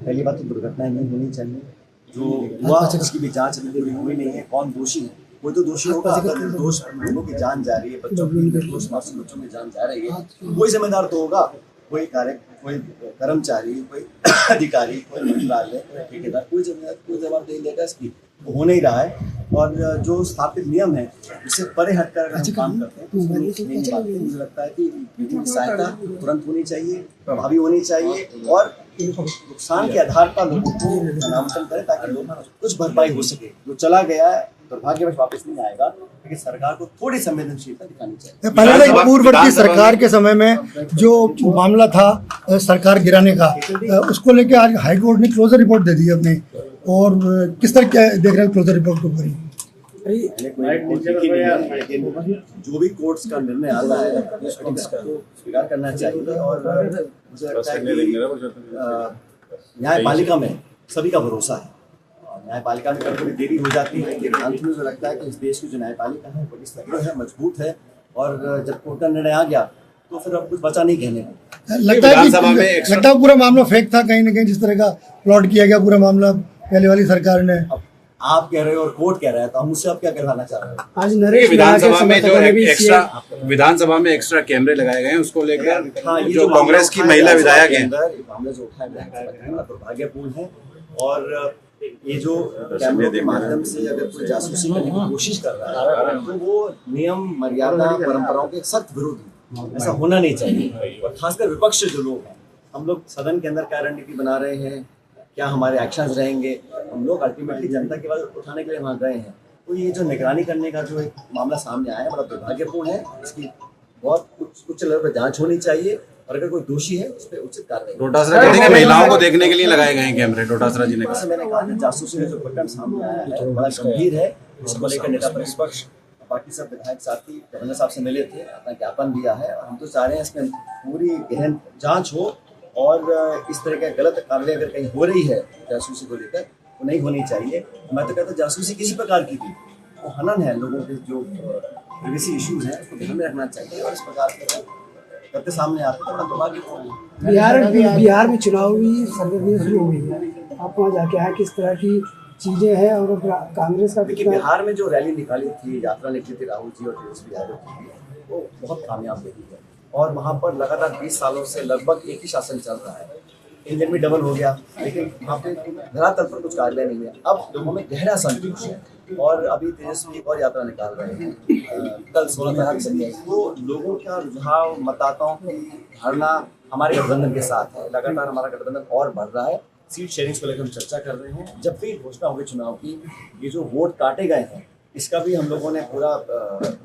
पहली बात तो दुर्घटनाएं नहीं होनी चाहिए। जो हुआ उसकी भी जांच अभी पूरी हुई नहीं है, कौन दोषी है, कोई तो दोषी होगा। अगर निर्दोष लोगों की जान जा रही है, बच्चों की, निर्दोष मासूम बच्चों की जान जा रही है, कोई जिम्मेदार तो होगा। कोई कर्मचारी, कोई अधिकारी, कोई मंत्रालय, कोई ठेकेदार, कोई जवाबदेही लेगा इसकी। वो हो नहीं रहा है। और जो स्थापित नियम है उससे परे हटकर अगर हम काम करते हैं तो उसमें नहीं मानते। मुझे लगता है कि उनकी सहायता तुरंत होनी चाहिए, प्रभावी होनी चाहिए और नुकसान के आधार पर लोगों को नामांकन करें ताकि लोग कुछ भरपाई हो सके। जो चला गया है दुर्भाग्यवश वापस नहीं आएगा, लेकिन सरकार को थोड़ी संवेदनशीलता दिखानी चाहिए। पहले पूर्ववर्ती सरकार के समय में जो मामला था सरकार गिराने का, उसको लेकर आज हाईकोर्ट ने क्लोजर रिपोर्ट दे दी अपनी। और किस तरह क्या देख रहे हैं क्लोजर रिपोर्ट को? लेकिन जो भी कोर्ट्स का निर्णय आता है उसको स्वीकार करना चाहिए। और मुझे लगता है कि न्यायपालिका में सभी का भरोसा है। न्यायपालिका में कभी देरी हो जाती है, लेकिन अंत में मुझे लगता है कि इस देश की जो न्यायपालिका है बड़ी सदृढ़ है, मजबूत है। और जब कोर्ट का निर्णय आ गया तो फिर अब कुछ बचा नहीं कहने को। लगता है पूरा मामला फेक था कहीं ना कहीं, जिस तरह का प्लॉट किया गया पूरा मामला पहले वाली सरकार ने। आप कह रहे हो और कोर्ट कह रहा है, तो हम उससे अब क्या कहना चाह रहे हैं? आज नरेश विधानसभा में जो विधानसभा में एक्स्ट्रा कैमरे लगाए गए हैं उसको लेकर जो कांग्रेस की महिला विधायक है, मामले जो उठाया गया दुर्भाग्यपूर्ण है। और ये जो कैमरों के माध्यम से अगर कोई जासूसी करने की कोशिश कर रहा है तो वो नियम, मर्यादा, परंपराओं के सख्त विरोधी। ऐसा होना नहीं चाहिए। और खासकर विपक्ष जो लोग हैं, हम लोग सदन के अंदर क्या रणनीति बना रहे हैं, क्या हमारे एक्शंस रहेंगे, हम लोग अल्टीमेटली जनता की आवाज़ उठाने के लिए वहाँ गए हैं। तो ये जो निगरानी करने का जो एक मामला सामने आया है बड़ा दुर्भाग्यपूर्ण है। इसकी बहुत उच्च लेवल पर जांच होनी चाहिए और अगर कोई दोषी है उस पर उचित कार्रवाई। डोटासरा कहते हैं कि महिलाओं को देखने के लिए लगाए गए हैं कैमरे। डोटासरा जी ने कहा, मैंने कहा कि जासूसी का जो प्रकरण सामने आया है बड़ा गंभीर है। इसको लेकर नेता प्रतिपक्ष बाकी सब विधायक साथी गवर्नर साहब से मिले थे, अपना ज्ञापन दिया है। और हम तो चाह रहे हैं इसमें पूरी गहन जांच हो और इस तरह के गलत कार्रवाई अगर कहीं हो रही है जासूसी को लेकर वो नहीं होनी चाहिए। मैं तो कहता हूँ जासूसी किसी प्रकार की थी, वो हनन है लोगों के जो प्राइवेसी इश्यूज हैं उसको ध्यान में रखना चाहिए। और इस प्रकार के करते सामने आते तो बड़ा दुर्भाग्यपूर्ण। बिहार में चुनावी सरगर्मियां शुरू हो गई है, आप वहाँ जाके आए, किस तरह की चीजें हैं? और कांग्रेस का देखिए, बिहार में जो रैली निकाली थी, यात्रा निकली थी राहुल जी और तेजस्वी यादव की, वो बहुत कामयाब रही है। और वहाँ पर लगातार 20 सालों से लगभग एक ही शासन चल रहा है। इंजन भी डबल हो गया, लेकिन वहाँ पे धरातल पर कुछ कार्रवाई नहीं हुआ। अब लोगों में गहरा संतोष है। और अभी तेजस्वी एक और यात्रा निकाल रहे हैं कल 16 तारीख से। तो लोगों का रुझाव, मतदाताओं की धारणा हमारे गठबंधन के साथ है। लगातार हमारा गठबंधन और बढ़ रहा है। सीट शेयरिंग को लेकर हम चर्चा कर रहे हैं। जब भी घोषणा होगी चुनाव की, ये जो वोट काटे गए हैं इसका भी हम लोगों ने पूरा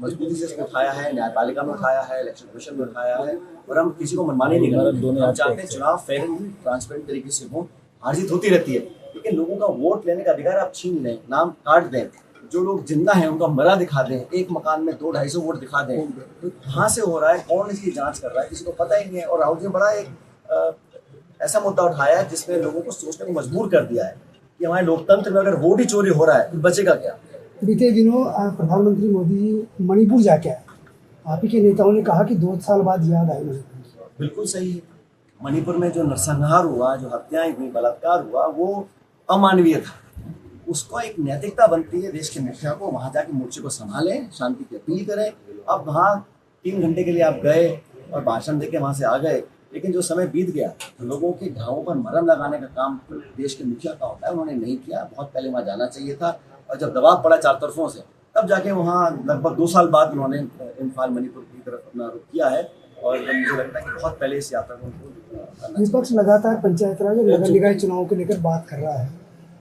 मजबूती से इसको उठाया है। न्यायपालिका में उठाया है, इलेक्शन कमीशन में उठाया है। और हम किसी को मनमानी नहीं कर रहे। हम चाहते हैं चुनाव फेयर एंड ट्रांसपेरेंट तरीके से हो। हार जीत होती रहती है, लेकिन लोगों का वोट लेने का अधिकार आप छीन लें, नाम काट दें। जो लोग जिंदा हैं उनका मरा दिखा दें, एक मकान में 200-250 वोट दिखा दें। तो कहाँ से हो रहा है, कौन इसकी जांच कर रहा है, किसी को पता ही नहीं है। और राहुल जी ने बड़ा एक ऐसा मुद्दा उठाया है जिसमें लोगों को सोचने को मजबूर कर दिया है कि हमारे लोकतंत्र में अगर वोट ही चोरी हो रहा है तो बचेगा क्या? बीते दिनों प्रधानमंत्री मोदी जी मणिपुर जाके आए, आप ही के नेताओं ने कहा कि 2 साल बाद याद आए मणिपुर। बिल्कुल सही है। मणिपुर में जो नरसंहार हुआ, जो हत्याएं हुई, बलात्कार हुआ, वो अमानवीय था। उसको एक नैतिकता बनती है देश के मुखिया को वहाँ जाके मोर्चे को संभालें, शांति की अपील करें। अब वहाँ 3 घंटे के लिए आप गए और भाषण देके वहाँ से आ गए, लेकिन जो समय बीत गया तो लोगों के घावों पर मरहम लगाने का काम देश के मुखिया का होता है, उन्होंने नहीं किया। बहुत पहले वहाँ जाना चाहिए था। और जब दबाव पड़ा चार तरफों से, तब जाके वहाँ लगभग 2 साल बाद उन्होंने इम्फाल मणिपुर की तरफ अपना रुख किया है। और मुझे लगता है कि बहुत पहले इस यात्रा को विपक्ष लगातार पंचायत राज और नगर निकाय चुनाव को लेकर बात कर रहा है,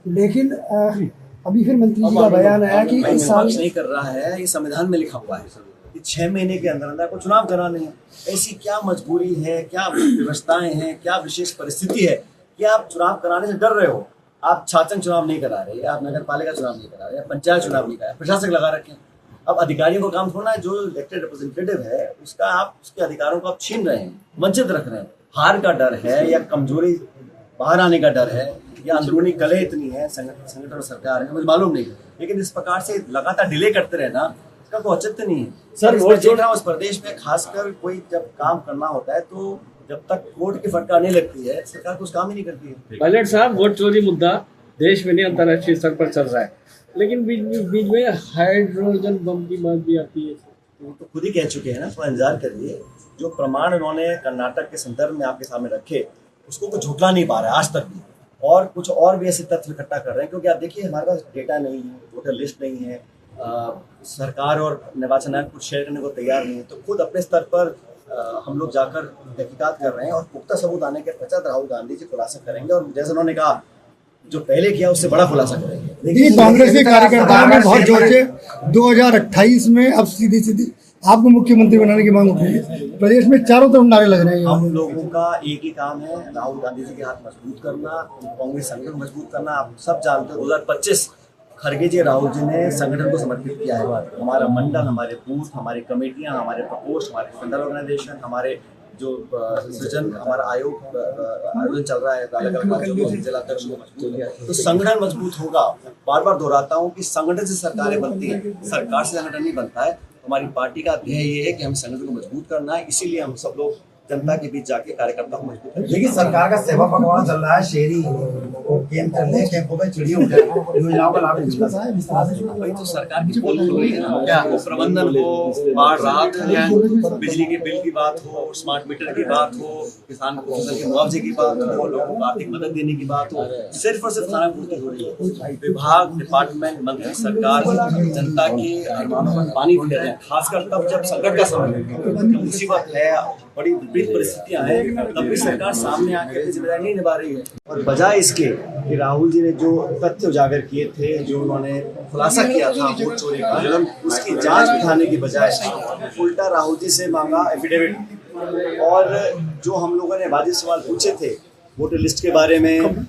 लेकिन अभी फिर मंत्री जी का बयान आया कि इस साल नहीं कर रहा है। ये संविधान में लिखा हुआ है कि 6 महीने के अंदर अंदर को चुनाव कराने हैं। ऐसी क्या मजबूरी है, क्या व्यवस्थाएं हैं, क्या विशेष परिस्थिति है कि आप चुनाव कराने से डर रहे हो? आप शासन चुनाव नहीं करा रहे, आप नगर पालिका चुनाव नहीं करा रहे, पंचायत चुनाव नहीं करा रहे, प्रशासक लगा रखे हैं। अब अधिकारियों का काम थोड़ा है, जो इलेक्टेड रिप्रेजेंटेटिव है उसका आप उसके अधिकारों को आप छीन रहे हैं, वंचित रख रहे हैं। हार का डर है या कमजोरी बाहर आने का डर है या अंदरूनी कलह इतनी है संगठन और सरकार है, मुझे मालूम नहीं। लेकिन इस प्रकार से लगातार डिले करते रहना इसका कोई औचित्य नहीं है। सर, देख रहा हूँ उस प्रदेश में खासकर कोई जब काम करना होता है तो जब तक कोर्ट की फटकार नहीं लगती है सरकार कुछ काम ही नहीं करती है। पायलट साहब, वोट चोरी मुद्दा देश में नहीं अंतर्राष्ट्रीय स्तर पर चल रहा है, लेकिन बीच में हाइड्रोजन बम की बात भी आती है। वो तो खुद ही कह चुके हैं ना, थोड़ा इंतजार करिए। जो प्रमाण उन्होंने कर्नाटक के संदर्भ में आपके सामने रखे उसको कुछ झुटला नहीं पा रहा है आज तक भी, और कुछ और भी ऐसे तथ्य इकट्ठा कर रहे हैं। क्योंकि आप देखिए हमारे पास डेटा नहीं है, वोटर लिस्ट नहीं है, सरकार और निर्वाचन आयोग कुछ शेयर करने को तैयार नहीं है। तो खुद अपने स्तर पर हम लोग जाकर तहकीकात कर रहे हैं और पुख्ता सबूत आने के पश्चात राहुल गांधी जी खुलासा करेंगे, और जैसे उन्होंने कहा जो पहले किया उससे बड़ा खुलासा करेंगे। देखिए कांग्रेस के कार्यकर्ताओं ने बहुत जोर से 2028 में अब सीधी आपको मुख्यमंत्री बनाने की मांग उठ रही है। प्रदेश में चारों तरफ नारे लग रहे हैं। हम लोगों का एक ही काम है, राहुल गांधी जी के हाथ मजबूत करना, कांग्रेस संगठन मजबूत करना। आप सब जानते हो 2025 खड़गे जी राहुल जी ने संगठन को समर्पित किया है। हमारा मंडल, हमारे बूथ, हमारी कमेटियां, हमारे प्रकोष्ठ, हमारे फंडल ऑर्गेनाइजेशन, हमारे जो सृजन हमारा आयोजन चल रहा है अलग अलग जो जिला तक मजबूत है। तो संगठन मजबूत होगा। बार बार दोहराता हूँ कि संगठन से सरकारें बनती हैं, सरकार से संगठन नहीं बनता है। हमारी पार्टी का ध्येय ये है कि हम संगठन को मजबूत करना है, इसीलिए हम सब लोग जनता के बीच जाके कार्यकर्ता को मजबूत करें। देखिए सरकार का सेवा पखवाड़ा चल रहा है, शहरी कैंप चल रहे हैं, कैंपों में चिड़िया उठ रही है, योजनाओं का लाभ वही तो सरकार की पोल खुल रही है ना, क्या वो प्रबंधन हो, बाढ़ राहत हो, बिजली के बिल की बात हो, स्मार्ट मीटर की बात हो, किसान को फसल के मुआवजे की बात हो, लोगों को आर्थिक मदद देने की बात हो, सिर्फ और सिर्फ खानापूर्ति हो रही है। विभाग, डिपार्टमेंट, मंत्री, सरकार जनता के अरमानों पर पानी फेर रहे हैं, खासकर तब जब संकट का समय मुसीबत है, बड़ी विपरीत परिस्थितियां हैं, तब भी सरकार सामने आकर अपनी जिम्मेदारी नहीं निभा रही है। और बजाय इसके कि राहुल जी ने जो तथ्य उजागर किए थे, जो उन्होंने खुलासा किया था वोट चोरी का, उसकी जांच बिठाने की बजाय उल्टा राहुल जी से मांगा एफिडेविट। और जो हम लोगों ने वाजिब सवाल पूछे थे वोटर लिस्ट के बारे में,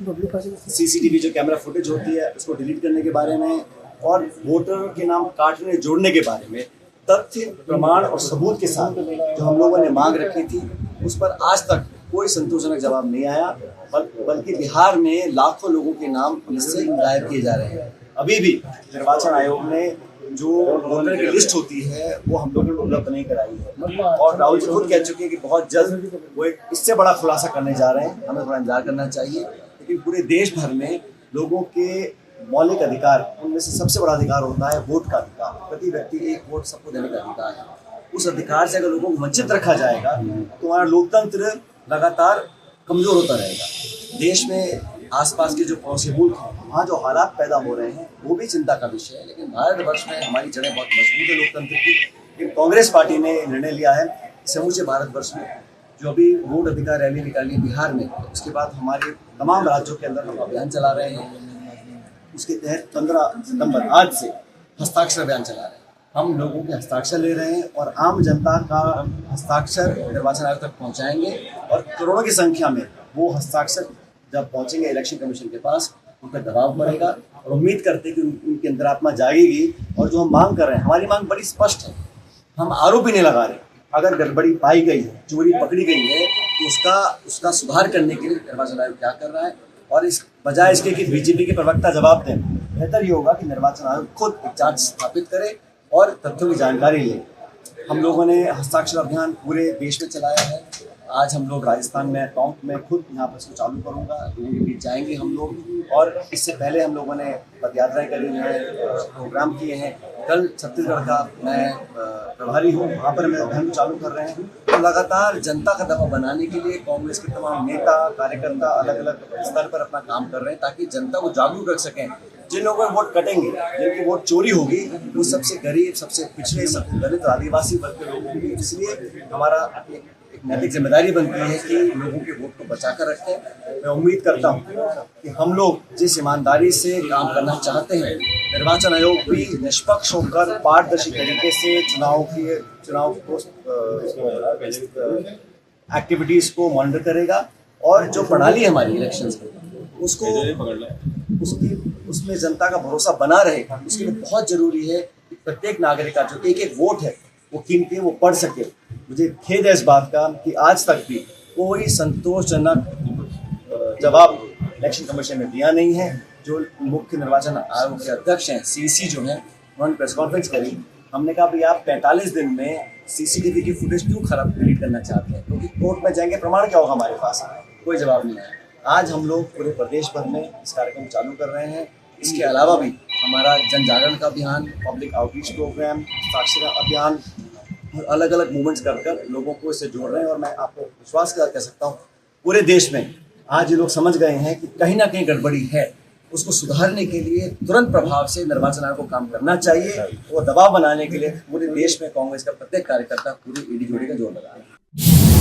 सीसीटीवी जो कैमरा फुटेज होती है उसको डिलीट करने के बारे में, और वोटर के नाम काटने जोड़ने के बारे में, तथ्य, प्रमाण और सबूत के साथ जो हम लोगों ने मांग रखी थी, उस पर आज तक कोई संतोषजनक जवाब नहीं आया। बल्कि बिहार में लाखों लोगों के नाम पुलिस से गायब किए जा रहे हैं। अभी भी निर्वाचन आयोग ने जो वोटर की लिस्ट होती है वो हम लोगों को उपलब्ध नहीं कराई है, और राहुल जी खुद कह चुके हैं कि बहुत जल्द वो एक इससे बड़ा खुलासा करने जा रहे हैं। हमें थोड़ा इंतजार करना चाहिए, लेकिन पूरे देश भर में लोगों के मौलिक अधिकार, उनमें से सबसे बड़ा अधिकार होता है वोट का अधिकार। प्रति व्यक्ति एक वोट सबको देने का अधिकार है। उस अधिकार से अगर लोगों को वंचित रखा जाएगा तो हमारा लोकतंत्र लगातार कमजोर होता रहेगा। देश में आसपास के जो पड़ोसी मुल्क हैं, वहाँ जो हालात पैदा हो रहे हैं वो भी चिंता का विषय है। लेकिन भारतवर्ष में हमारी जड़ें बहुत मजबूत है लोकतंत्र की। लेकिन कांग्रेस पार्टी ने निर्णय लिया है समूचे भारतवर्ष में जो अभी वोट अधिकार रैली निकाली बिहार में, उसके बाद हमारे तमाम राज्यों के अंदर हम अभियान चला रहे हैं। उसके तहत 15 सितंबर आज से हस्ताक्षर अभियान चला रहे हैं। हम लोगों के हस्ताक्षर ले रहे हैं और आम जनता का हस्ताक्षर निर्वाचन आयोग तक पहुंचाएंगे, और करोड़ों की संख्या में वो हस्ताक्षर जब पहुंचेंगे इलेक्शन कमीशन के पास, उन पर दबाव पड़ेगा। और उम्मीद करते हैं कि उनकी अंतरात्मा जागेगी, और जो हम मांग कर रहे हैं, हमारी मांग बड़ी स्पष्ट है। हम आरोप ही नहीं लगा रहे। अगर गड़बड़ी पाई गई है, चोरी पकड़ी गई है, तो उसका सुधार करने के लिए निर्वाचन आयोग क्या कर रहा है, और इस बजाय इसके कि बीजेपी के प्रवक्ता जवाब दें, बेहतर ये होगा कि निर्वाचन आयोग खुद एक जांच स्थापित करे और तथ्यों की जानकारी ले। हम लोगों ने हस्ताक्षर अभियान पूरे देश में चलाया है। आज हम लोग राजस्थान में, टोंक में खुद यहाँ पर इसको चालू करूँगा, लोगों के बीच जाएंगे हम लोग। और इससे पहले हम लोगों ने पदयात्राएं करी हैं, प्रोग्राम किए हैं। कल छत्तीसगढ़ का मैं प्रभारी हूँ, वहाँ पर मैं अभियान चालू कर रहे हैं। तो लगातार जनता का दबाव बनाने के लिए कांग्रेस के तमाम नेता, कार्यकर्ता अलग अलग स्तर पर अपना काम कर रहे हैं, ताकि जनता को जागरूक रख सकें। जिन लोगों के वोट कटेंगे, जिनकी वोट चोरी होगी, वो सबसे गरीब, सबसे पिछड़े, सबसे दलित, आदिवासी वर्ग के लोग होंगे। इसलिए हमारा एक नैतिक जिम्मेदारी बनती है कि लोगों के वोट को बचा कर रखें। मैं उम्मीद करता हूँ कि हम लोग जिस ईमानदारी से काम करना चाहते हैं, निर्वाचन आयोग भी निष्पक्ष होकर पारदर्शी तरीके से चुनाव को एक्टिविटीज को मॉनिटर करेगा, और जो प्रणाली है हमारी इलेक्शंस की, उसमें जनता का भरोसा बना रहे। उसके लिए बहुत जरूरी है कि प्रत्येक नागरिक का जो एक एक वोट है वो कीमती है, वो पढ़ सके। मुझे खेद है इस बात का कि आज तक भी कोई संतोषजनक जवाब इलेक्शन कमीशन ने दिया नहीं है। जो मुख्य निर्वाचन आयोग के अध्यक्ष हैं, सीसी जो हैं, उन्होंने प्रेस कॉन्फ्रेंस करी। हमने कहा भाई आप 45 दिन में सीसीटीवी की फुटेज क्यों खराब डिलीट करना चाहते हैं, क्योंकि कोर्ट में जाएंगे प्रमाण क्या होगा हमारे पास, कोई जवाब नहीं है। आज हम लोग पूरे प्रदेश भर में इस कार्यक्रम चालू कर रहे हैं। इसके अलावा भी हमारा जन जागरण का अभियान, पब्लिक आउटरीच प्रोग्राम, साक्षरता अभियान और अलग अलग मूवमेंट्स कर लोगों को इससे जोड़ रहे हैं। और मैं आपको विश्वास के साथ कह सकता हूँ पूरे देश में आज ये लोग समझ गए हैं कि कहीं ना कहीं गड़बड़ी है। उसको सुधारने के लिए तुरंत प्रभाव से निर्वाचन आयोग को काम करना चाहिए। वो दबाव बनाने के लिए पूरे देश में कांग्रेस का प्रत्येक कार्यकर्ता पूरी ईडी जोड़ी का जोर लगा रहा है।